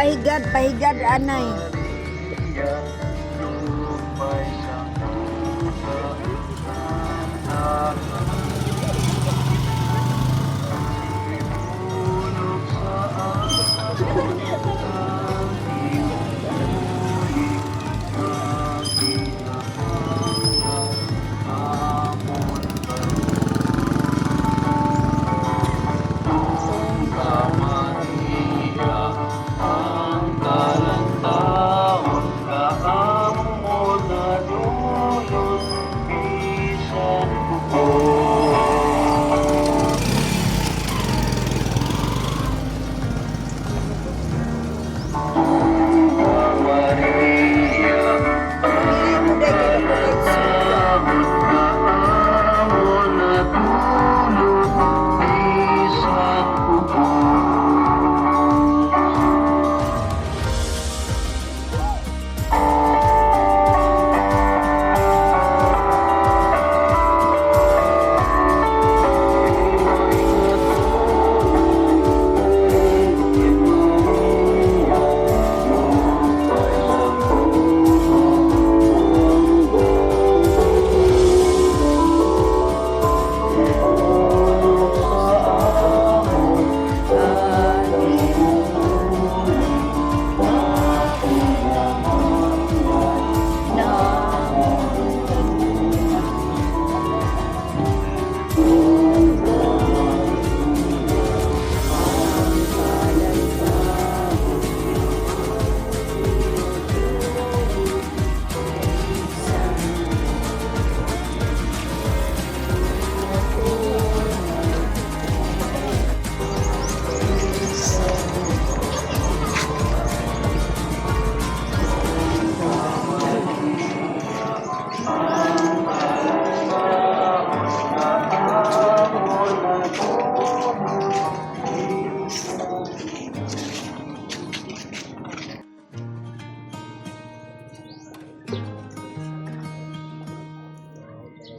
pahigad anay.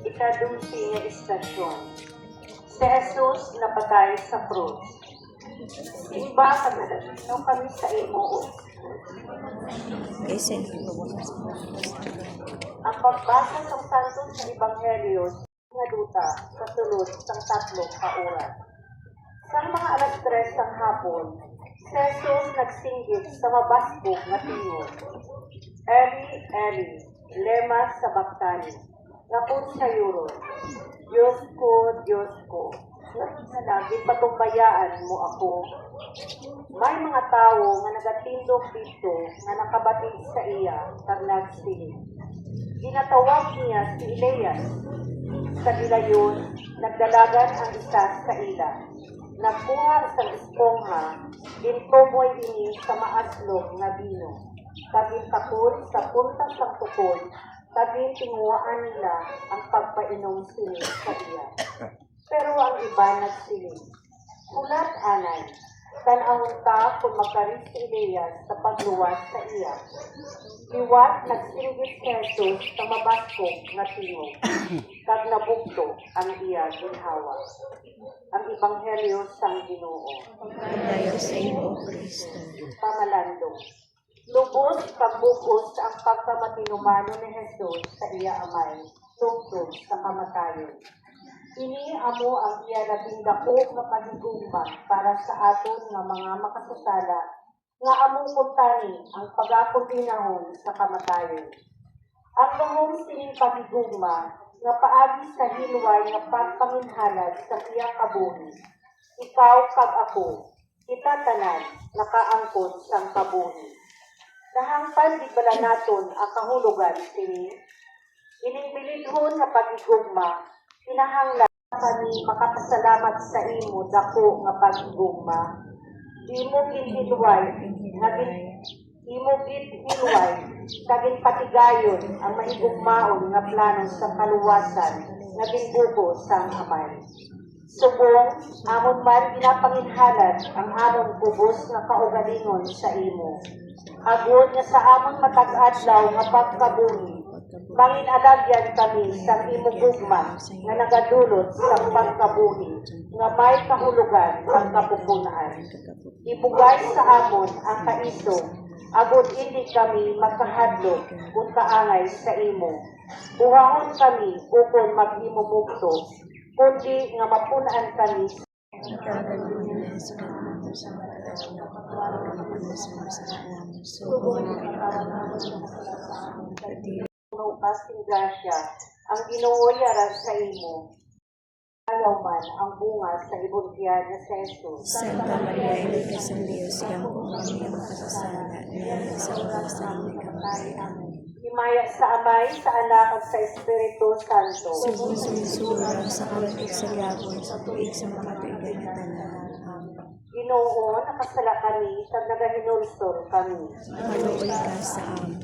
Ikadusing istasyon. Si Jesus napatay sa krus. Iba kadalasan kami sa imo. Ang pagbasa sa santo sa Ebanghelyo nga duta sa sulod sang 3 ka oras. Sa mga alas 3 ng hapon, si Jesus nagsinggit sa mabaskog nga tingog. Eli, Eli, lema sabachthani. Napun sa yuro, Diyos ko, lagi patumbayaan mo ako. May mga tao nga nagatindog dito nga nakabatid sa iya kag nagsilig. Ginatawag niya si Elias. Sa gilayon, nagdalagan ang isa sa ila. Nagkuha sa espongha, gintumoy ini sa maaslog nga bino. Kaging takol sa punta sa tukol, kaging tinguhaan nila ang pagpainom sini sa iya. Pero ang iba nagsiling. Ulat anay, tanawon ka kung magkaris si Elias sa pagluwas sa iya. Iwat nagsinggit si Jesus sa mabaskog nga tingog, kag nabugto ang iya ginhawa. Ang Ebanghelyo sang Ginoo. Pagpalayo sa iyo, Kristo. Pamalandong. Lubos pagbukos ang pagkamatinumano ni Jesus sa iya amay, tungtong sa kamatayon. Ini amo ang iya labindako nga pagigumba para sa aton nga mga makasasala, nga among kuntani ang pagakupinahon sa kamatayon. Ang lahong sining pagigugma nga paagi sa hilway nga pagpaminhalad sa iya kabuhi. Ikaw kag ako, kita tanan nakaangkon sang kabuhi. Nahangpan di bala naton ang kahulugan sini. Ining bilidhon nga pagigugma, kinahanglan kami makapasalamat sa imo dako nga pagigugma. Imo ginhilway, imo ginhilway, kaging patigayon ang mahigugmaon nga plano sa kaluwasan nga ginbuko sang amay. Subong, amon man ginapanginhalad ang amon kubos nga kaugalingon sa imo. Agod nga sa amon matag-adlaw nga pagkabuhi, manginalagyan kami sa imo gugma nga nagadulot sa pagkabuhi. nga may kahulugan ang kapupunaan. Ibugay sa amon ang kaisog, agod hindi kami makahadlok kung kaangay sa imo. Buhaon kami ukon maghimumugto, kundi nga mapunaan kami puno kasing grasya, ang Ginoo yaran sa imo. Ayaw man ang bunga sa ibuntiyan na sa Jesus. Santa Maria, Ina sa Diyos, iyang kami ang kasasala niya sa oras ng kamay. Amen. Himaya sa Amay, sa Anak, at sa Espiritu Santo. Sumusura sa kalatig sa gabon, sa tuig sa mga tuigan na tanan. Amen. Ginoo, nakasala kami, sa nagahinulsor kami. Maluoy ka sa amin.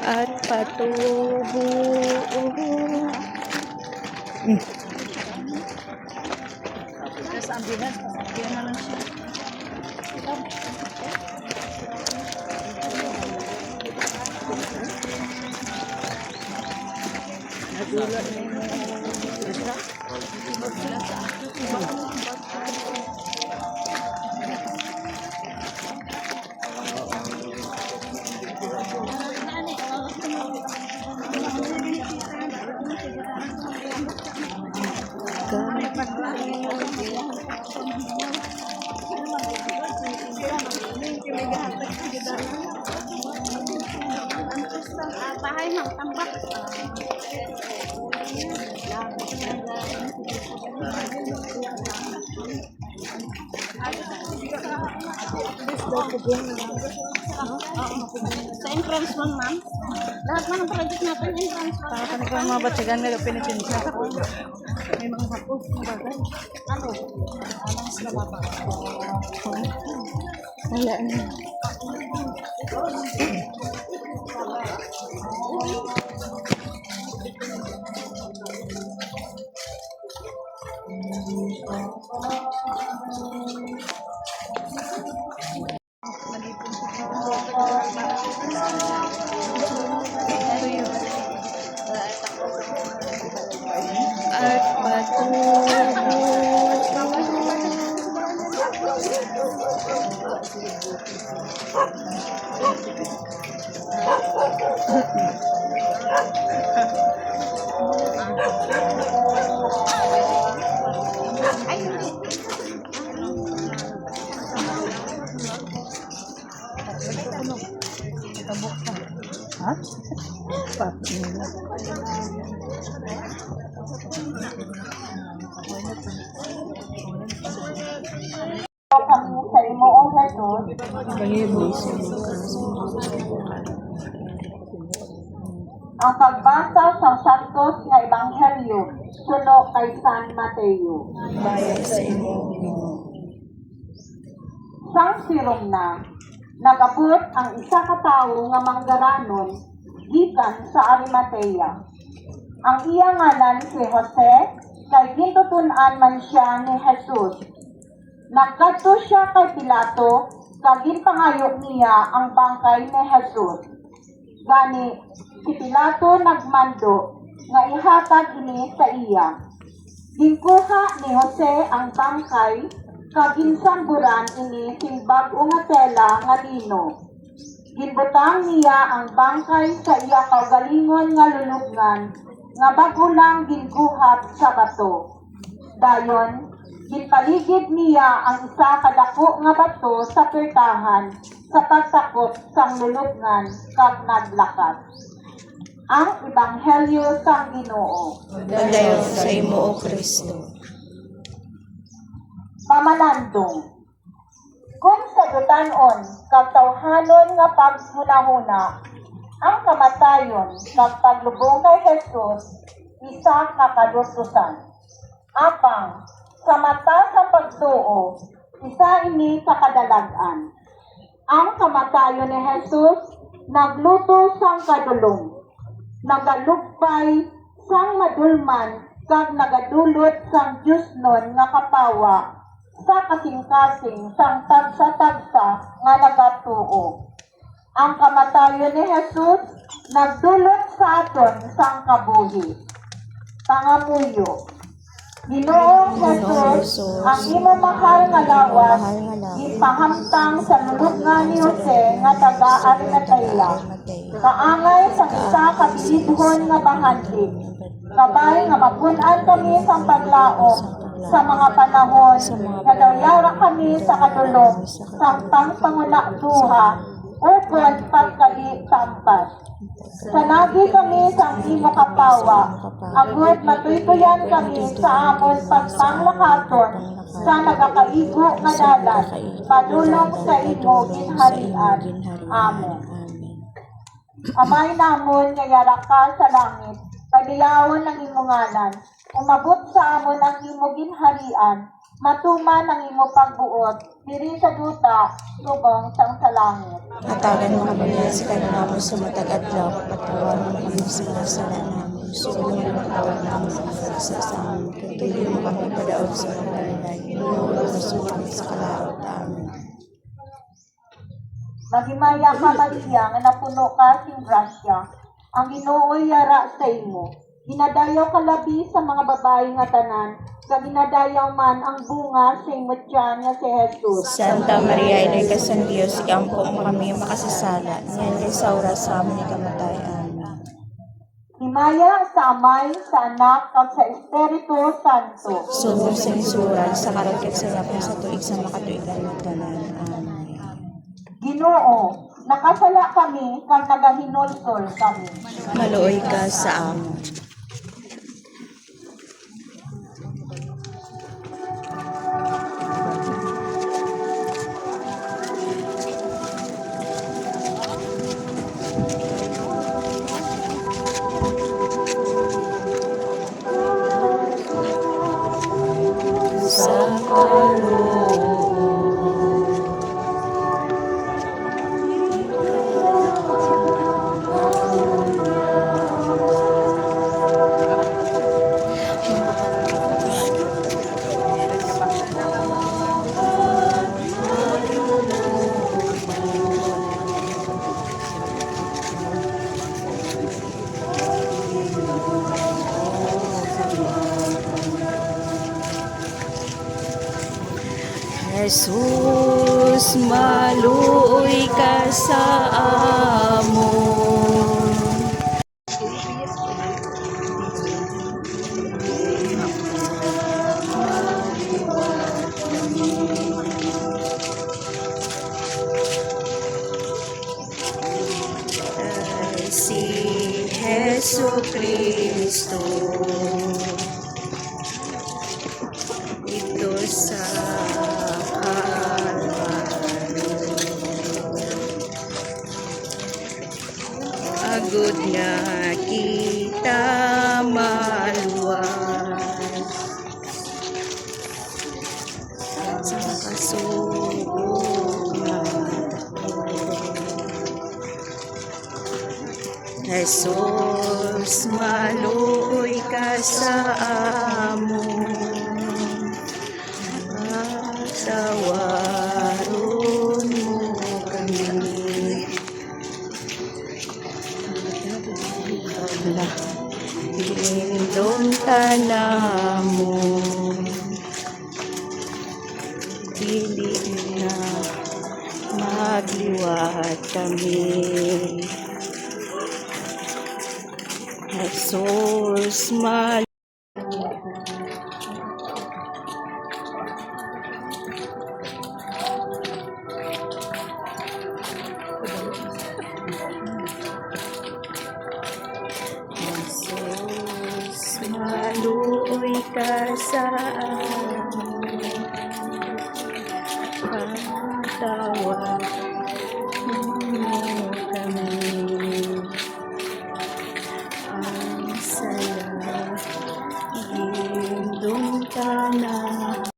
At patubo. Sa ambulance, pasakyan na lang siya. Nagulat na yung bahay ng tambak. Ay, Sa entrance 1, ma'am. Lahat man ng project natin, entrance 1. Para kami kang mga batsigan na pinipinsa. May mga hapos na bagay. Ano? Anong sila baba? Wala na. At batu. Ha? Papi nila. Kami sa imoong Jesus, ang pagbasa sa Santos nga Ebanghelyo suno kay San Mateo. Bayan sa imo. Sang sirom na, nagabot ang isa ka tawo nga manggaranon gikan sa Arimatea. Ang iya ngalan si Jose, kay gintutunan man siya ni Jesus. Nagkadto siya kay Pilato, kag ginpangayok niya ang bangkay ni Jesus. Gani, si Pilato nagmando nga ihatag ini sa iya. Ginkuha ni Jose ang bangkay, kag ginsamburan ini sing bag-o nga tela nga lino. Ginbutang niya ang bangkay sa iya kaugalingon nga lulubngan, nga bago lang ginguhat sa bato. Dayon, ginpaligid niya ang isa kadako nga bato sa pertahan sa pagtakop sang lulubngan kag naglakad. Ang Ebanghelyo sang Ginoo. Padayon sa imo, O Kristo. Pamalandong. Kung sa dutanon kag tawhanon nga paghunahuna, ang kamatayon kag paglubong kay Jesus isa ka kadustusan. Apang sa mata sa pagtuo, isa ini sa kadalagan. Ang kamatayon ni Jesus nagluto sang kadulong, nagalugpay sang madulman kag nagadulot sang Diyos nun nga kapawa sa kasing-kasing sang tagsa-tagsa nga nagatuo. Ang kamatayon ni Jesus nagdulot sa aton sang kabuhi. Pangamuyo. Ginoong Jesus, ang imo mahal nga lawas, ipahamtang sa lulubngan ni Jose nga taga Arimatea. Kaangay sa isa ka bilidhon nga bahantig. Kabay nga mapun-an kami sa paglaom sa mga panahon nga dawyara kami sa kadulong sa pangpanguna duha o kon pagkali tampas. Sanagi kami sa imo kapawa, agud matuytuyan kami sa amon pagpanglakaton sa nagakaigo nga dalan, padulong sa imo ginharian. Amen. Amay namon nga yara ka sa langit, pagdiyawon ng imo ngalan, umabot sa amon ang imo ginharian, matuman ang imo pagbuot, diri sa duta, subong sang sa langit. Hatagan mo kami sa kanamon sa matag adlaw, patuwan mo kami sa mga sala namin. Sulong mo katawan namin sa pagsasasamin. Katuloy mo kami padaog sa mga balay. Masukan sa kalaot. Amen. Maghimaya ka Maria, nga napuno ka sing grasya, ang Ginoo yara sa imo. Ginadayaw ka labi sa mga babae nga tanan, sa ginadayaw man ang bunga sa imo tiyan nga si Jesus. Santa Maria, Ina ka sa Diyos, ikampo mo kami makasasala. Ngayon sa oras sa amin ni kamatayan. Himaya sa Amay, sa Anak, kag sa Espiritu Santo. Subong singsuran sa karagkat sa yapon sa tuig sa makatuigan ng tanan. Amen. Ginoo, nakasala kami kag nagahinulsol kami. Maluoy ka sa amo. Jesus, maluoy ka sa amon. Ay, si Jesu Kristo ito sa Kalbaryo. Agud nga kita maluwas sa kasugod nga dako. Jesus, maluoy ka sa amon. Pagtawaron mo kami. Lindong tanamo. Dili na magliwat kami. Jesus, Jesus, maluoy ka sa amin. Pagtawag mo kami. Ang saya, lindong tanang.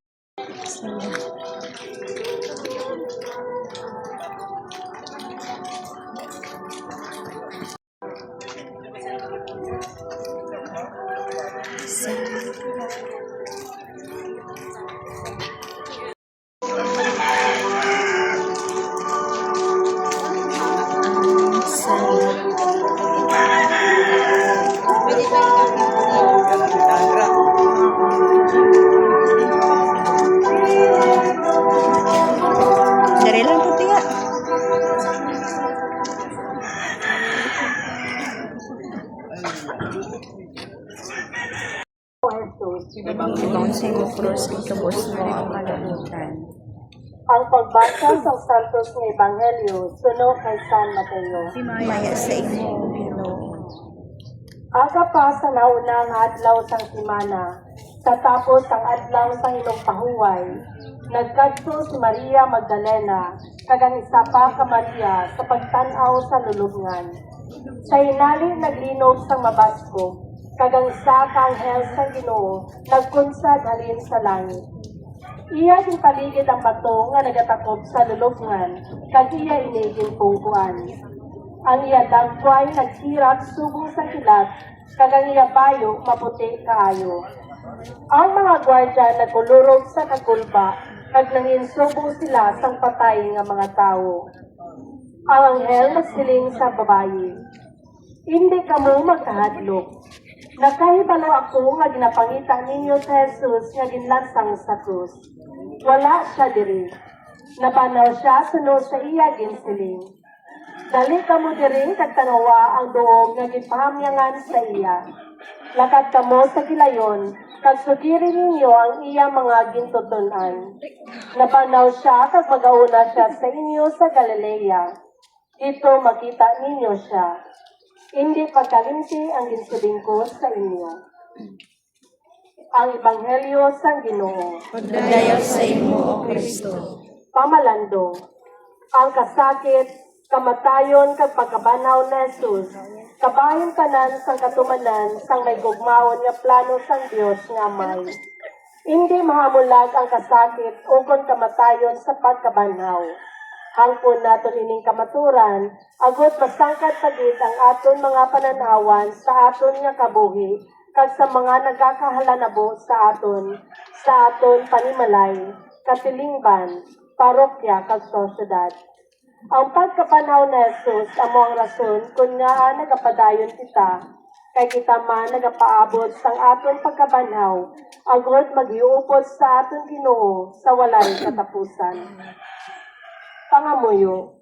Dari lang po tiya. Ibang sa imo cross itubos mo ang kalabutan. Ang pagbasa sa Santos nga Ebanghelyo suno kay San Mateo. Maya sa imo, Ginoo. Aga pa sa nauna nga adlaw sang semana, sa tapos ang adlaw sang ilong pahuway, nagkadto si Maria Magdalena, kag ang isa pa ka Maria sa pagtan-aw sa lulubngan. Sa hinali naglinog sang mabasko, kag ang isa ka anghel sang Ginoo nagkunsad halin sa langit. Iya din paligid ang bato nga nagatakop sa lulubngan, kag iya inigin pungkuan. Ang iya dagway nagtirap subong sa kilat, kag ang iya bayo maputi kaayo. Ang mga gwardya nagkulurog sa kagulba, kag nanginsubong sila sang patay nga mga tawo. Ang anghel nagsiling sa babayi, "Hindi kamo magkahadlok. Nakahibalo ako nga ginapangita ninyo sa Jesus nga ginlansang sa krus. Wala siya diri. Nabanaw siya sunod sa iya ginsiling. Dali kamo diri kag tanawa ang duog nga ginpahamyangan sa iya. Lakad kamo sa gilayon kag sugiri ninyo ang iya mga gintuton-an. Nabanaw siya kag magauna siya sa inyo sa Galilea. Dito makita ninyo siya. Hindi pagkalinti ang ginsuling ko sa inyo." Ang Ebanghelyo sa Ginoo. Pagdayaw sa imo, O Kristo. Pamalandong. Ang kasakit, kamatayon kag pagkabanaw na Jesus, kabahin tanan sang katumanan sang may gugmaon nga plano sang Dios nga Amay. Hindi mahamulag ang kasakit o kon kamatayon sa pagkabanaw. Hangpon naton ining kamaturan, agot masangkat pagid ang aton mga pananawan sa aton nga kabuhi, kag sa mga nagkakahalanabo sa aton panimalay, katilingban, parokya kag sosyedad. Ang pagkapanaw na Jesus amo ang rason kung nga nagapadayon kita, kay kita man nagapaabot sang aton pagkabanhaw, agod maghiupod sa aton Ginoo sa walay katapusan. Pangamuyo,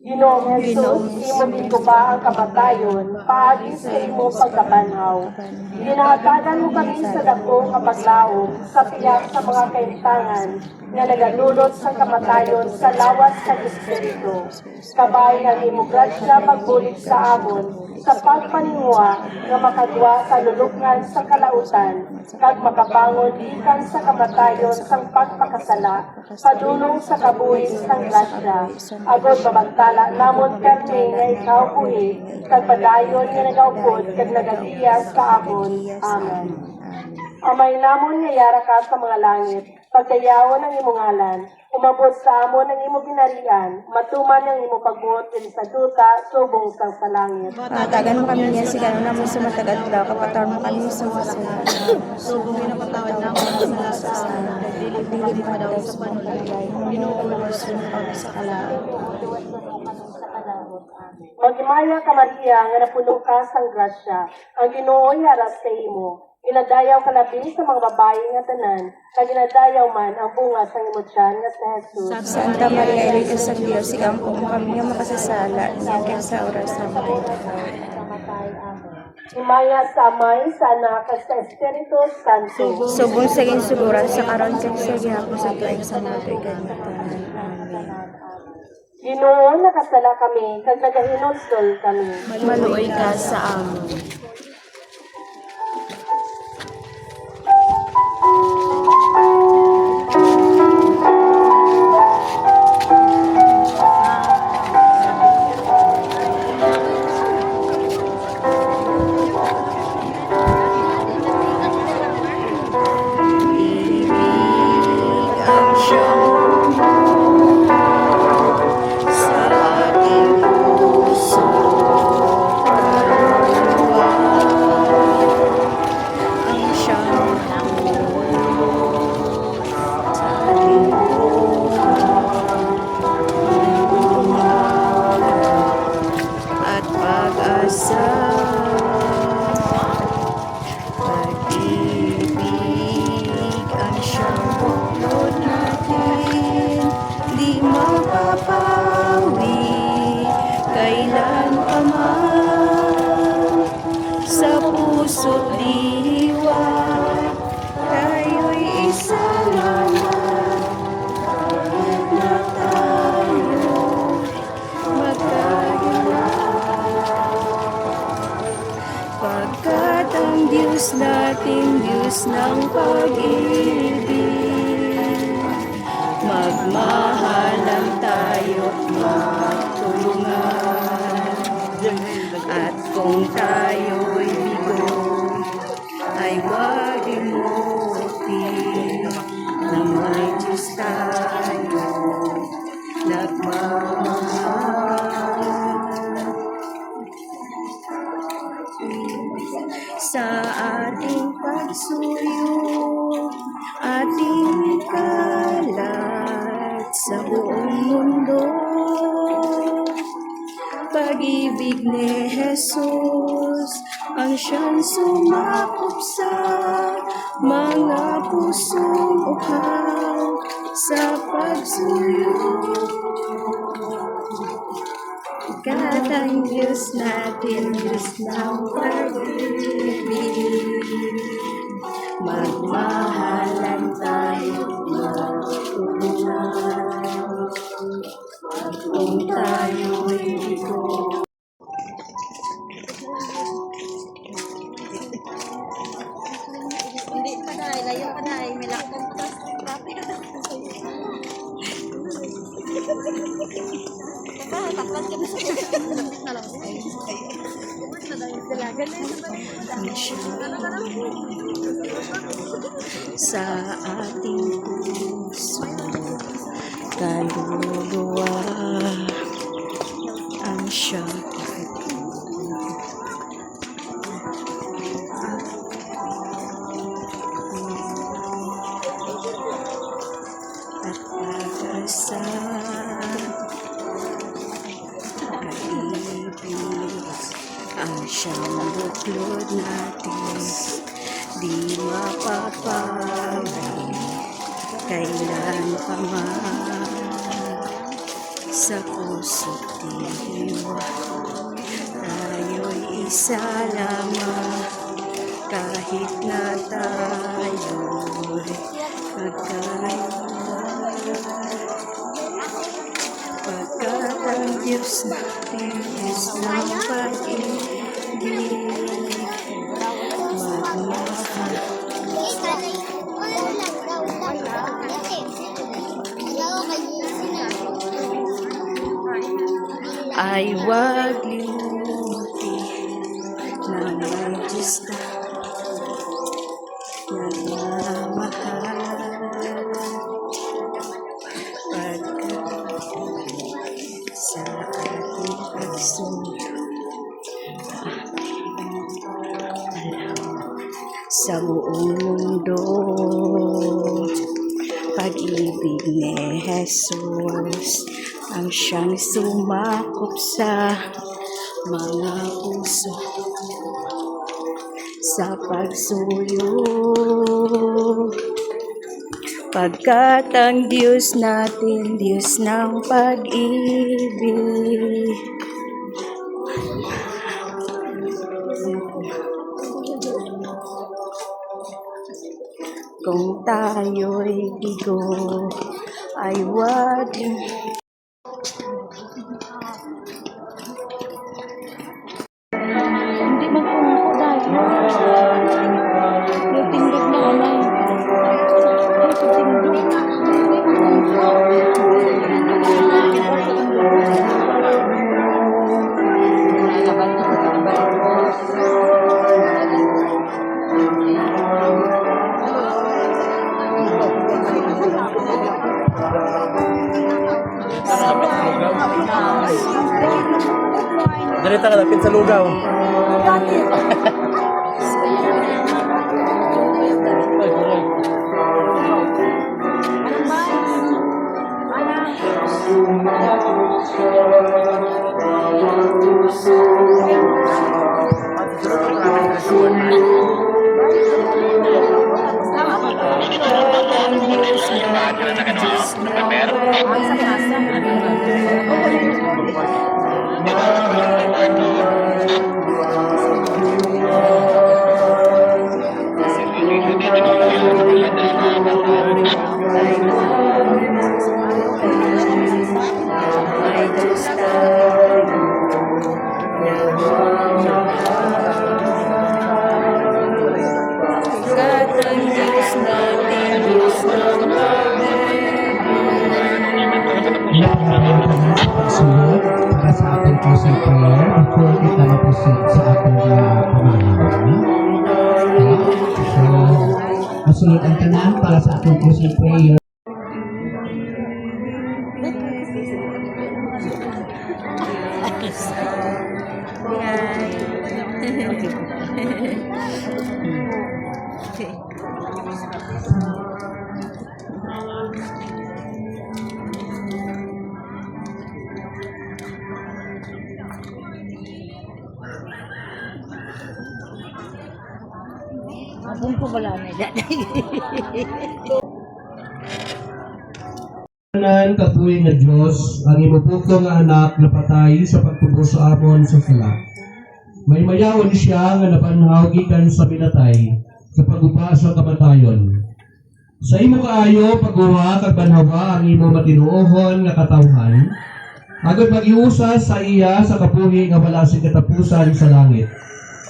Ginoong Jesus, imo gikuba ang kamatayon, paagi sa imo pagkabanhaw. Ginahatagan mo kami sa dakong kapaglaom, sa tiyak sa mga kaintangan, nga nagalulot sa kamatayon sa lawas sa Espiritu. Kabay ng imo grasya magbulig sa amon, sa pagpaningwa nga makadwa sa lulukngan sa kalautan, kag makabangon gikan sa kamatayon sang pagpakasala, padulong sa kabuhis ng grasya, agod mabantala namon kami nga ikaw buhi, kag padayon nga nagaupod kag nagagiyas sa amon. Amen. Amay namon nga yara ka sa mga langit, pagkayawon ang imong ngalan, umabot sa amon ang imong ginarian, matuman ang imong pagbuot dili sa duta, subong sang sa langit. Tagan mo kami niya si Gano'n naman sa matagal daw, kapatawan mo kami sa masalanan. Subong pinapatawad namin sa kasalanan. Dili pa daw sa panulay. Ginuulos mo kami sa kalaan. Magimaya ka Maria, nga napuno ka sang grasya, ang Ginoo yaras sa imo. Inadayaw ka labi sa mga babae nga tanan, kag inadayaw man ang bunga sa imong tiyan nga si Jesus. Santa Maria, Ina sa Diyos, ikampo mo kami nga makasasala, niya sa oras na Himaya sa Amay, sa Anak, at sa Espiritu Santo. Subong sa ginsugura sa karon kag sa gihapon sa tuig sa mga kanitan. Amen. Ginoo, nakasala kami, kag nagahinulsol kami. Maluoy ka sa amon. Pagkat ang Diyos nating Diyos ng pag-ibig, magmahalan tayo't magtulungan. At kung tayo'y bigo, ay huwag imutin na may Diyos tayo nagmamahal. Sa ating pagsuyo, ating ikalat sa buong mundo, pag-ibig ni Jesus ang siyang sumakop sa mga pusong uhaw sa pagsuyo. Pagkat ang Diyos natin, Diyos ng pag-ibig, magmahalan tayo magtulungan. Kung tayo'y bigo, Hindi pa dahil, layo pa dahil, may lakong pa. Grabe ka daw. Takpan ka na sa sa ating puso, kaluluwa ang siyang at pag-asa, pag-ibig ang siyang buklod natin, di mapapagay, kailan pa man sa puso't diwa. Tayo'y isa lamang, kahit na tayo'y magkaiba. Pagkat ang Diyos natin is ng pag-ibig, magmahal. Ay huwag limutin na may Diyos na nagmamahal. Pagkat sa ating pagsunod, sa buong mundo, pag-ibig ni Jesus ang siyang sumakop sa mga puso, sa pagsuyo. Pagkat ang Diyos natin, Diyos ng pag-ibig. Kung tayo'y bigo, ay huwag hindi magpungko dahil yung tindig na alay. Ay, tindig na. Direta ka lapit sa lugaw. Para sa ating closing prayer before kita mag-proceed sa ating pamamahan. So, masunod ang tanan para sa ating closing prayer. Abong ko wala na dyan. Tanan katuwing nga Diyos, ang imupukto nga anak na patay sa pagtubos sa amon sa sala. May mayawon siya nga napanhaw gikan sa binatay sa paguba sa kamatayon. Sa imo kaayo pagguha kag banhawa ang imo matinuohon nga katawhan, agad magiusas sa iya sa kabuhi nga wala sing katapusan sa langit.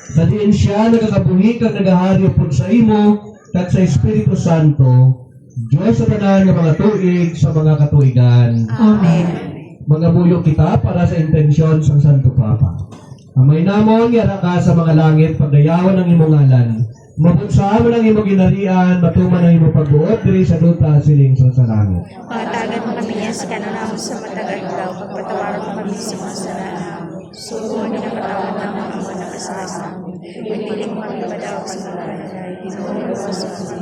Sa diin siya nagakabuhi kag nagahari upod sa imo kag sa Espiritu Santo, Diyos sa tanan nga mga tuig sa mga katuigan. Amen. Mga buyo kita para sa intensyon sa Santo Papa. Amay namon yara ka sa mga langit pagdayawan ang imong ngalan. Mabunsahan ang imong ginarian, matuman ang imong pagbuot diri sa duta siling sa langit. Pagtagan mo kami niya sa kanunamon sa matagal daw, pagpatawaran mo kami sa mga salanan namin. Subuhan niyo na patawad namin ang mga nakasalasan. Pagpiling mo kami padawag sa mga nanay, Ginoo mo sa mga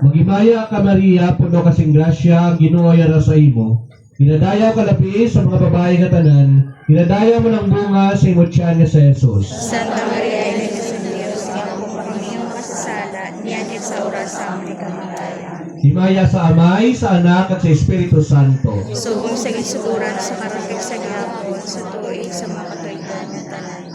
Magimaya ka Maria, puno kasing grasya, Ginoo yara sa imo. Dinadayaw ka labi sa mga babae nga tanan, dinadayaw mo ng bunga sa imong tiyan nga sa Jesus. Santa Maria, Ina sa Diyos, ikaw po kami yung makasasala, niyan sa oras sa aming kamatayan. Himaya sa Amay, sa Anak, at sa Espiritu Santo. Subong sa gisuguran sa karapik sa gihapon, sa tuig sa mga katuigan ng tanan.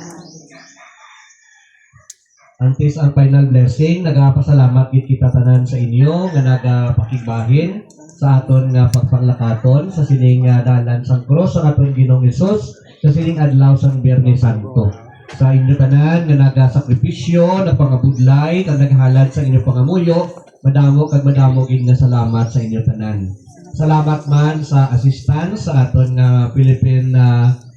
Antes ang final blessing, nagapasalamat gid kita tanan sa inyo nga nagapakigbahin sa aton nga pagpanglakaton sa sining dalan sang krus sa aton Ginoong Hesus sa sining adlaw sang Biyernes Santo. Sa inyo tanan nga nagasakripisyo, nagpangabudlay, kag naghalad sa inyo pangamuyo, madamo kag madamo gid nga salamat sa inyo tanan. Salamat man sa assistance sa aton nga Philippine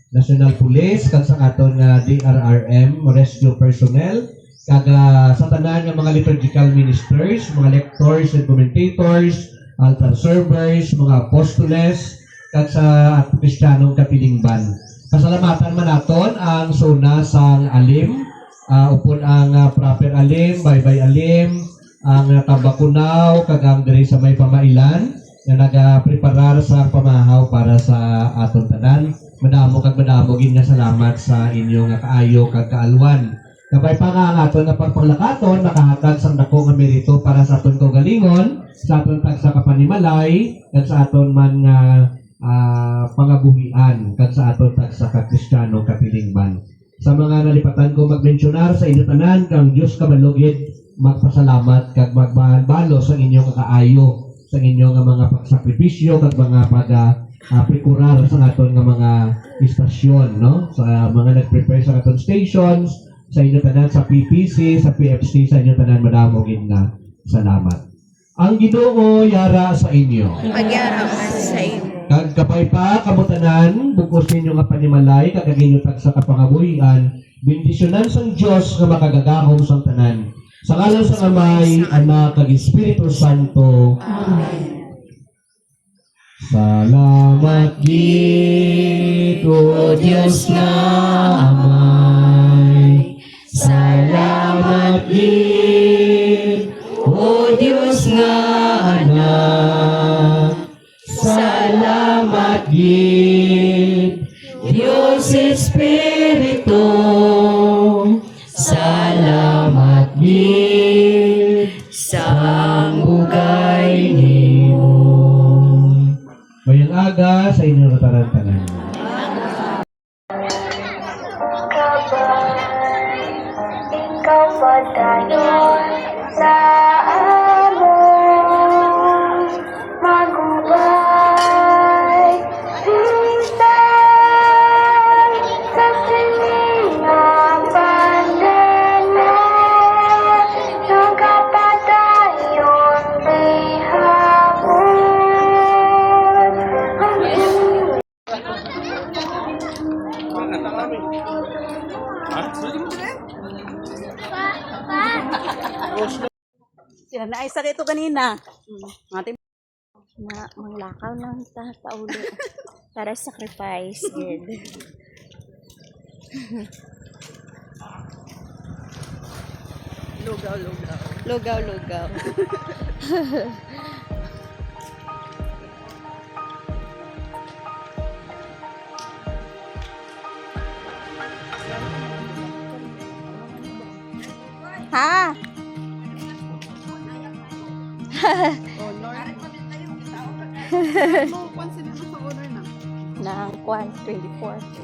National Police kag sa aton nga DRRM rescue personnel kag sa tanan nga mga liturgical ministers, mga lectors and commentators, altar servers, mga apostoles, kag sa Kristiyanong Kapilingban. Pasalamatan man naton ang suna sang alim, upod ang proper alim, baybay alim, ang tabakunaw, kag ang diri sa may pamailan, nga nagapreparar sa pamahaw para sa aton tanan. Madamo kag madamo gid nga salamat sa inyo nga kaayo kag kaalwan. Kabay pa nga ang aton nga pagpanglakaton, nakahatag sang dako nga merito para sa aton kaugalingon, sa aton tagsa kapanimalay, kag sa aton man nga pangabuhian, kag sa aton tagsa ka Kristiyano Kapilingban. Sa mga nalipatan ko magmensionar sa inyo tanan, kang Diyos kabalugid, magpasalamat kag magbalo sa inyong kakaayo, sa inyong nga mga pagsakripisyo, kag mga prekurar sa aton nga mga istasyon, no? Sa mga nag-prepare sa aton stations, sa inyo tanan sa PPC, sa PFC, sa inyo tanan madamo gid nga salamat. Ang Ginoo yara sa inyo. Pagyara man sa inyo. Kag kapay pa kamutanan, bukos ninyo nga panimalay kag inyo tagsa kapangabuhian, bendisyonan sang Dios nga makagagahom sang tanan. Sa ngalan sa Amay, Anak kag Espiritu Santo. Amen. Salamat gid o Dios nga Amay. Salamat gid o Dios nga Anak. Salamat gid Dios Espiritu. Salamat gid sa bugay nimo. Mayang aga sa inyong tanan-tanan. Ikaw padayon sa amon, magubay, bintang, sa siningang pandana, ng kapadayon di hapon. Sila na ay sakit ito kanina. Mati Na manglakaw lang ta sa ulo. Para sacrifice, good. Lugaw. Ha? Nang kwan 24.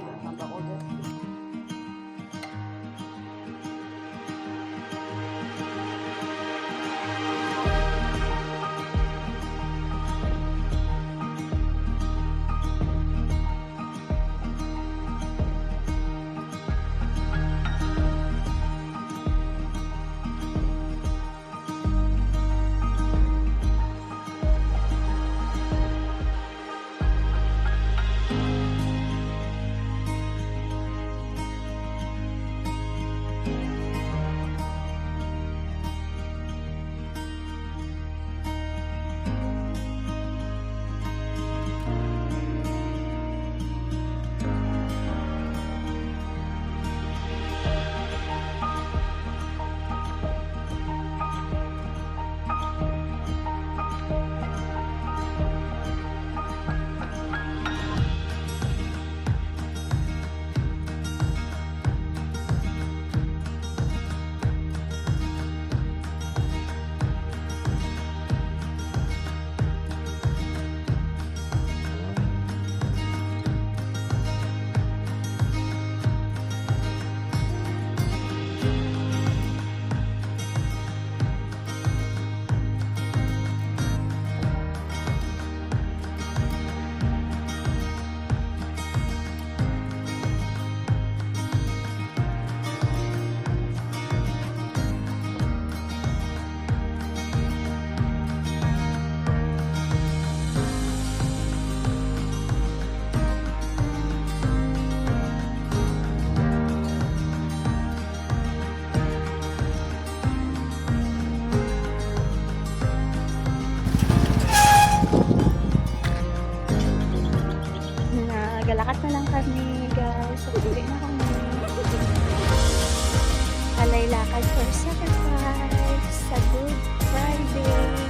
Lalakad na lang kami, guys. Uwi na kami. Alay lakad for sacrifice sa Good Friday.